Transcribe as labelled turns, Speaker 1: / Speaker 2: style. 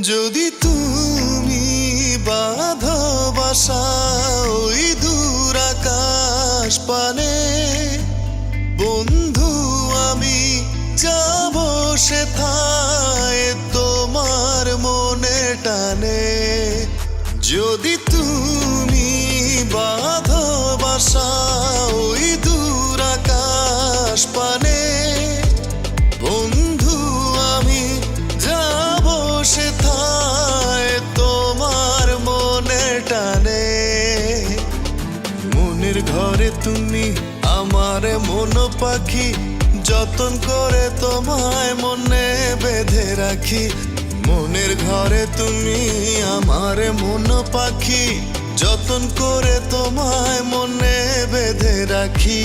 Speaker 1: যদি তুমি বাঁধো বাসা ওই দূর আকাশ পানে, বন্ধু আমি যাব সেথায় তোমার মনে টানে। যদি তুমি বাঁধো বাসা ওই দূর আকাশ পানে, বন্ধু আমি যাব সেথায় তোমার মনে টানে। মনের ঘরে তুমি আমার মন পাখি, যতন করে তোমায় মনে বেঁধে রাখি। মনের ঘরে তুমি আমার মন পাখি, যতন করে তোমায় মনে বেঁধে রাখি।